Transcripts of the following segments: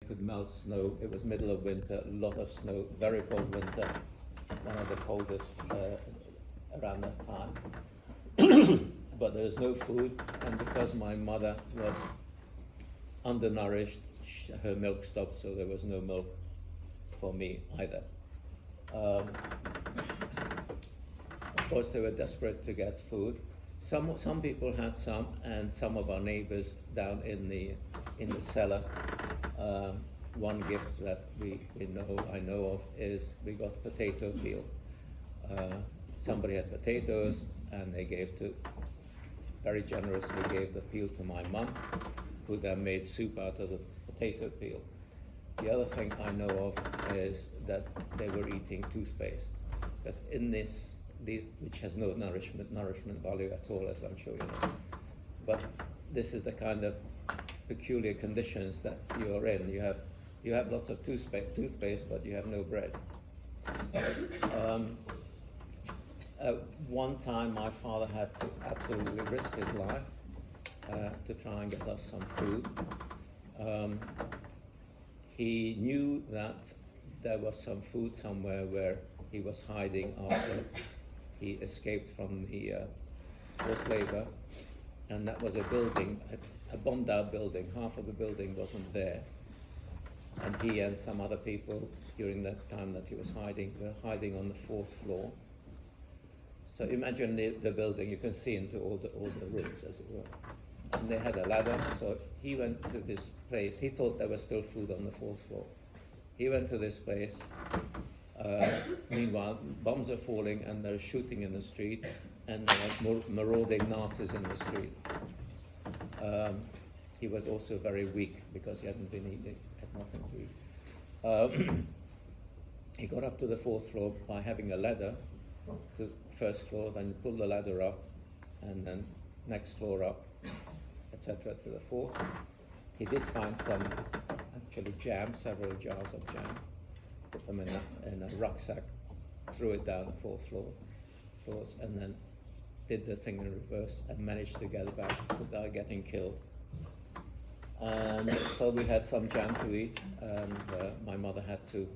could melt snow. It was middle of winter, a lot of snow, very cold winter, one of the coldest around that time. But there was no food, and because my mother was undernourished, her milk stopped, so there was no milk for me either. Of course, they were desperate to get food. Some people had some, and some of our neighbors down in the cellar. One gift that I know of is we got potato peel. Somebody had potatoes, and they very generously gave the peel to my mum, who then made soup out of the potato peel. The other thing I know of is that they were eating toothpaste, because in these, which has no nourishment value at all, as I'm sure you know. But this is the kind of peculiar conditions that you're in. You have lots of toothpaste, but you have no bread. One time, my father had to absolutely risk his life to try and get us some food. He knew that there was some food somewhere where he was hiding after he escaped from the forced labor, and that was a building, a bombed out building. Half of the building wasn't there, and he and some other people during that time that he was hiding were hiding on the 4th floor. So imagine the building, you can see into all the rooms, as it were. And they had a ladder, so he went to this place. He thought there was still food on the 4th floor. He went to this place. Meanwhile, bombs are falling and they're shooting in the street, and there are marauding Nazis in the street. He was also very weak because he hadn't been eating, had nothing to eat. He got up to the 4th floor by having a ladder to 1st floor, then pull the ladder up, and then next floor up, etc. to the 4th. He did find some, actually jam, several jars of jam, put them in a rucksack, threw it down the 4th floors, and then did the thing in reverse and managed to get back without getting killed. And so we had some jam to eat, and my mother had to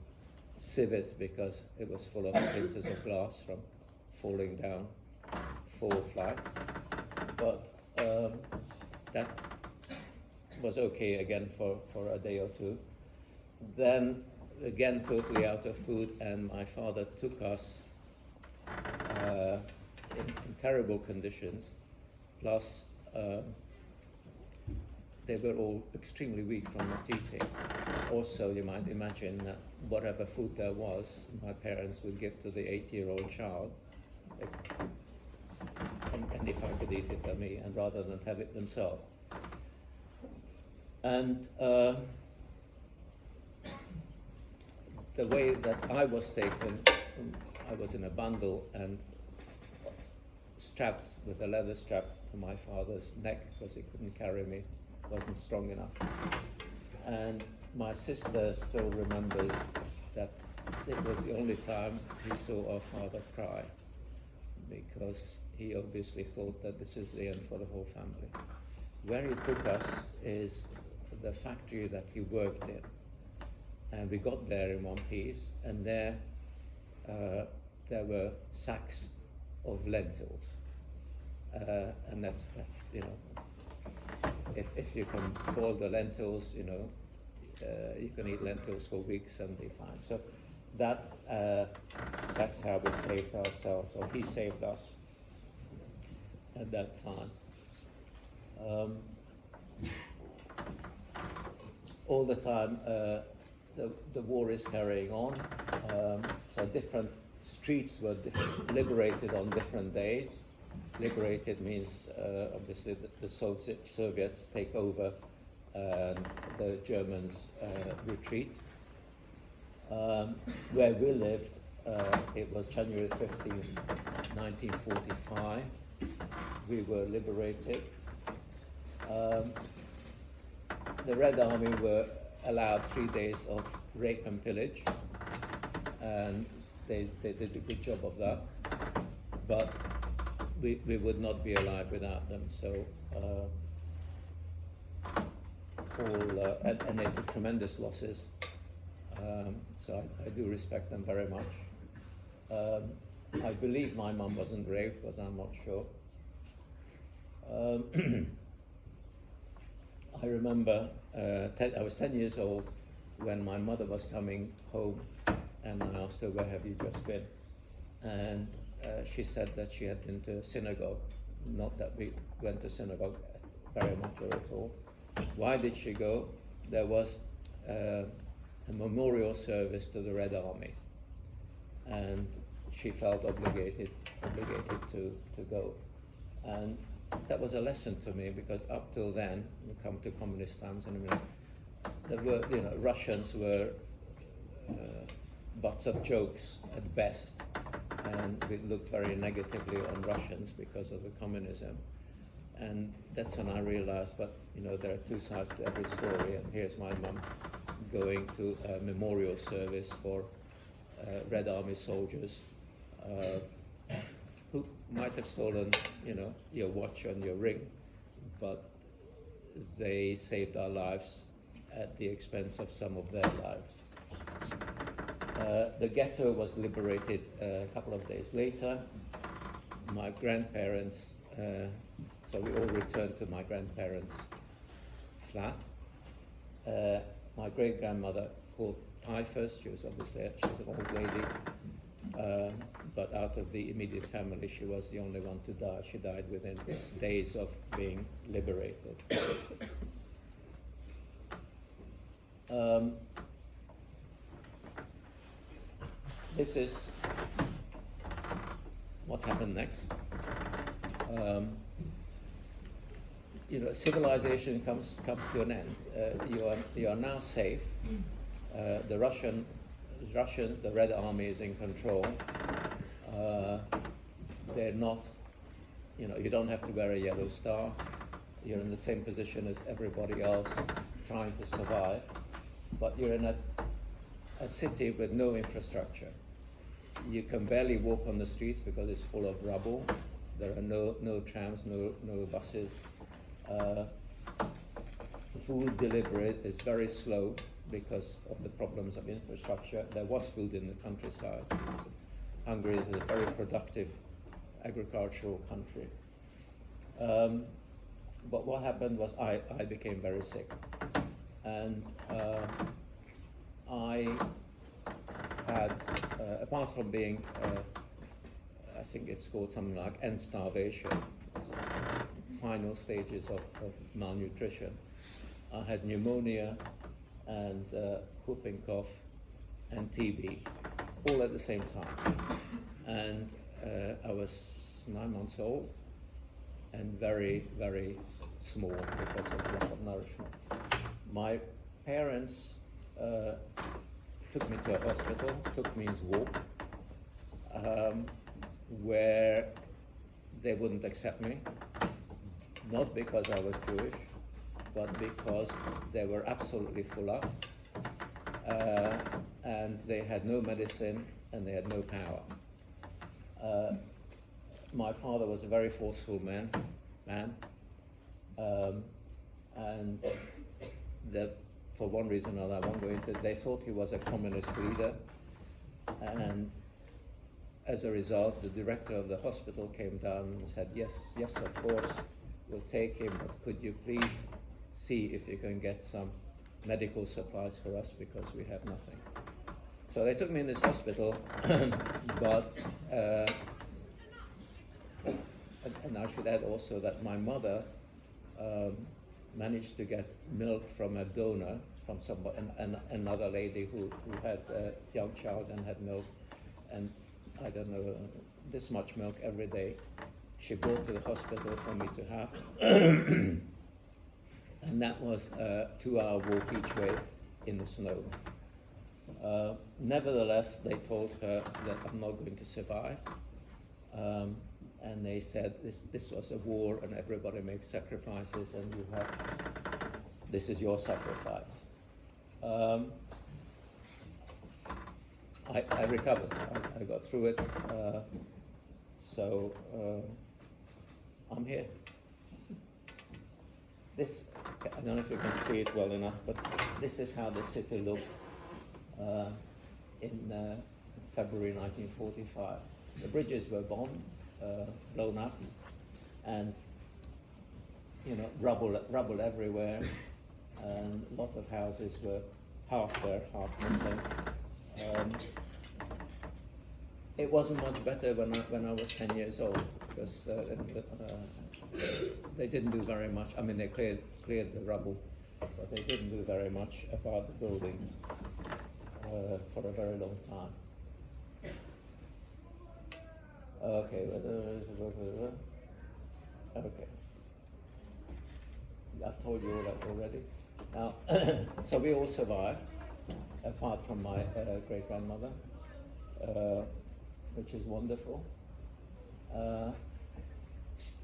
sieve it because it was full of splinters of glass from falling down 4 flights. But that was okay again for a day or two. Then again, totally out of food, and my father took us in terrible conditions. Plus, they were all extremely weak from not eating. Also, you might imagine that whatever food there was, my parents would give to the 8-year-old child, and if I could eat it, me, and rather than have it themselves. And the way that I was taken, I was in a bundle and strapped with a leather strap to my father's neck because he couldn't carry me, wasn't strong enough. And my sister still remembers that it was the only time he saw our father cry, because he obviously thought that this is the end for the whole family. Where he took us is the factory that he worked in. And we got there in one piece, and there were sacks of lentils. And that's you know, if you can boil the lentils, you know, you can eat lentils for weeks and be fine. So that's how we saved ourselves, or he saved us at that time. All the time, the war is carrying on, so different streets were liberated on different days. Liberated means obviously the Soviets take over and the Germans retreat. Where we lived, it was January 15th, 1945. We were liberated. The Red Army were allowed 3 days of rape and pillage, and they did a good job of that. But we would not be alive without them. So and they took tremendous losses. So I do respect them very much. I believe my mum wasn't raped, but I'm not sure. I remember I was 10 years old when my mother was coming home, and I asked her, "Where have you just been?" And she said that she had been to a synagogue. Not that we went to synagogue very much or at all. Why did she go? There was a memorial service to the Red Army, and she felt obligated to go. And that was a lesson to me, because up till then, we come to communist times in a minute, there were, Russians were butts of jokes at best, and we looked very negatively on Russians because of the communism. And that's when I realized, but there are two sides to every story, and here's my mum going to a memorial service for Red Army soldiers who might have stolen, your watch and your ring, but they saved our lives at the expense of some of their lives. The ghetto was liberated a couple of days later. My grandparents, so we all returned to my grandparents' flat. My great-grandmother caught typhus. She was an old lady, but out of the immediate family, she was the only one to die. She died within days of being liberated. This is what happened next. Civilization comes to an end. You are now safe. The Russians, the Red Army is in control. They're not, you don't have to wear a yellow star. You're in the same position as everybody else trying to survive, but you're in a city with no infrastructure. You can barely walk on the streets because it's full of rubble. There are no trams, no buses. Food delivery is very slow because of the problems of infrastructure. There was food in the countryside. Hungary is a very productive agricultural country. But what happened was I became very sick. And I had, apart from being, I think it's called something like end starvation, final stages of malnutrition, I had pneumonia and whooping cough and TB all at the same time. And I was 9 months old and very, very small because of lack of nourishment. My parents took me to a hospital. Took means walk, where they wouldn't accept me, not because I was Jewish, but because they were absolutely full up, and they had no medicine and they had no power. My father was a very forceful man, and that for one reason or another, I won't go into it, they thought he was a communist leader, and as a result, the director of the hospital came down and said, yes, of course, we'll take him, but could you please see if you can get some medical supplies for us because we have nothing. So they took me in this hospital, but, and I should add also that my mother managed to get milk from a donor, from somebody, another lady who had a young child and had milk, and I don't know, this much milk every day. She brought to the hospital for me to have, and that was a 2-hour walk each way in the snow. Nevertheless, they told her that I'm not going to survive, and they said this was a war and everybody makes sacrifices, and this is your sacrifice. I recovered. I got through it. So I'm here. this, I don't know if you can see it well enough, but this is how the city looked in February 1945. The bridges were bombed, blown up, and rubble everywhere, and a lot of houses were half there, half missing. It wasn't much better when I was 10 years old, because they didn't do very much. I mean, they cleared the rubble, but they didn't do very much about the buildings for a very long time. Okay, okay. I've told you all that already. Now, so we all survived, apart from my great-grandmother, which is wonderful.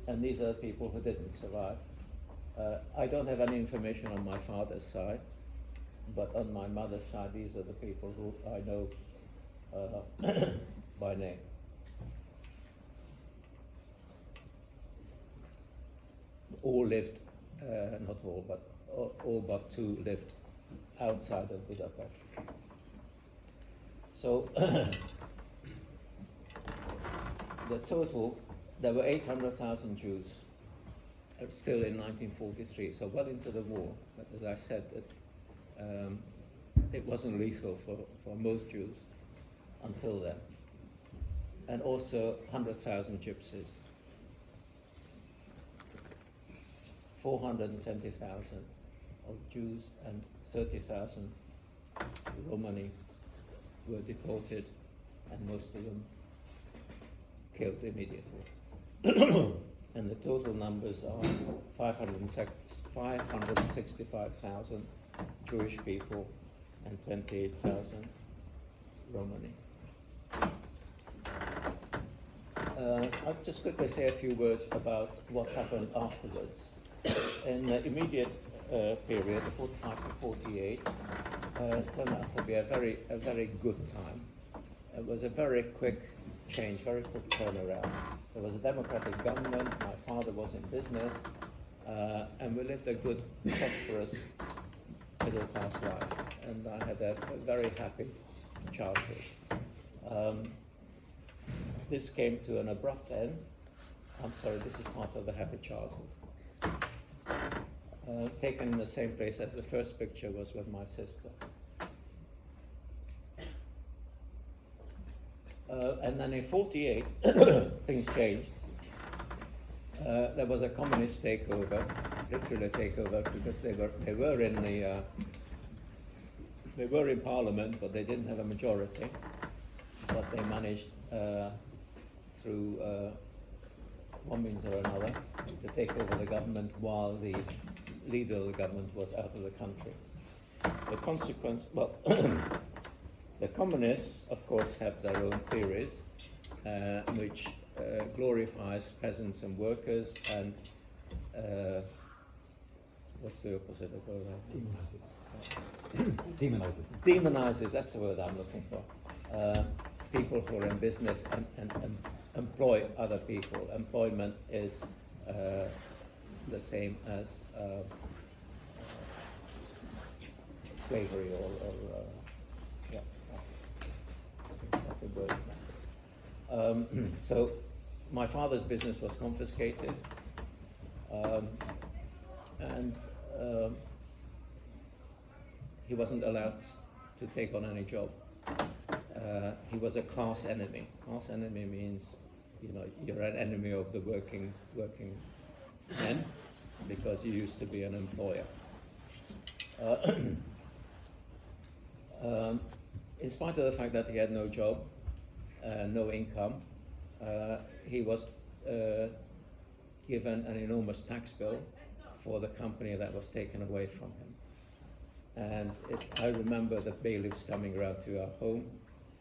And these are the people who didn't survive. I don't have any information on my father's side, but on my mother's side, these are the people who I know by name. All lived, not all, but all but two lived outside of Budapest. So the total, there were 800,000 Jews still in 1943, so well into the war. But as I said, it wasn't lethal for most Jews until then. And also 100,000 gypsies. 420,000 of Jews and 30,000 Romani were deported, and most of them killed immediately. And the total numbers are 565,000 Jewish people and 28,000 Romani. I'll just quickly say a few words about what happened afterwards. In the immediate period, the 45 to 48, turned out to be a very good time. It was a very quick change, very quick turnaround. There was a democratic government, my father was in business, and we lived a good, prosperous, middle-class life. And I had a very happy childhood. This came to an abrupt end. I'm sorry, this is part of the happy childhood. Taken in the same place as the first picture was with my sister. And then in 48, things changed. There was a communist takeover, literally a takeover, because they were in parliament, but they didn't have a majority. But they managed through one means or another to take over the government while the leader of the government was out of the country. The consequence, well, the communists, of course, have their own theories, which glorifies peasants and workers, and what's the opposite of that? Demonizes. Demonizes, that's the word I'm looking for. People who are in business and employ other people. Employment is the same as slavery or yeah. Exactly words now. So my father's business was confiscated, and he wasn't allowed to take on any job. He was a class enemy. Class enemy means, you're an enemy of the working men because you used to be an employer. In spite of the fact that he had no job, no income, he was given an enormous tax bill for the company that was taken away from him. And I remember the bailiffs coming around to our home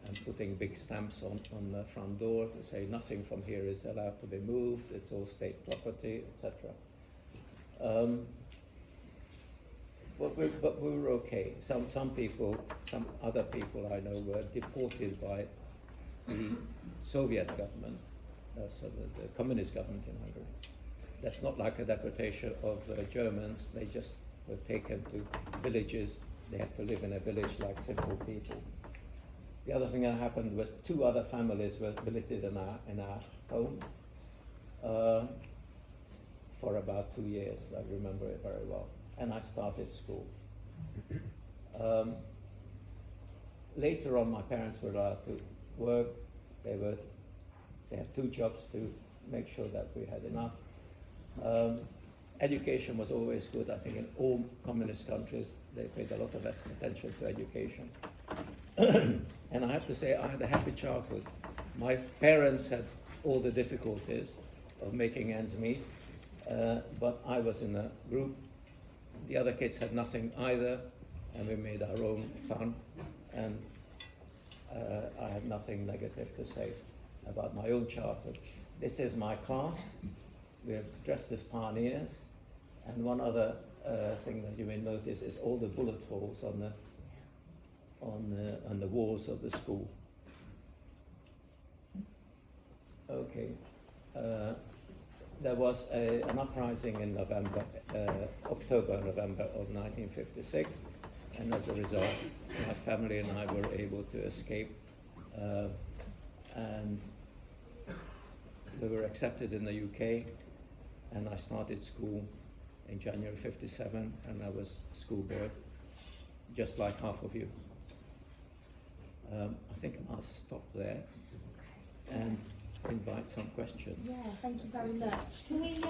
and putting big stamps on the front door to say nothing from here is allowed to be moved, it's all state property, etc. But we were okay. Some other people I know were deported by the Soviet government, so the communist government in Hungary. that's not like a deportation of Germans. They just were taken to villages. They had to live in a village like simple people. The other thing that happened was 2 other families were billeted in our home for about 2 years. I remember it very well. And I started school. Later on, my parents were allowed to work. They had 2 jobs to make sure that we had enough. Education was always good. I think in all communist countries, they paid a lot of attention to education. And I have to say, I had a happy childhood. My parents had all the difficulties of making ends meet, but I was in a group. The other kids had nothing either, and we made our own fun. And I have nothing negative to say about my own childhood. This is my class. We're dressed as pioneers. And one other thing that you may notice is all the bullet holes on the walls of the school. Okay. There was an uprising in October, November of 1956, and as a result, my family and I were able to escape, and we were accepted in the UK, and I started school in January '57, and I was a schoolboy, just like half of you. I think I'll stop there and invite some questions. Yeah, thank you very much. Can we,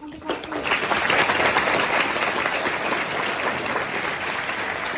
on behalf of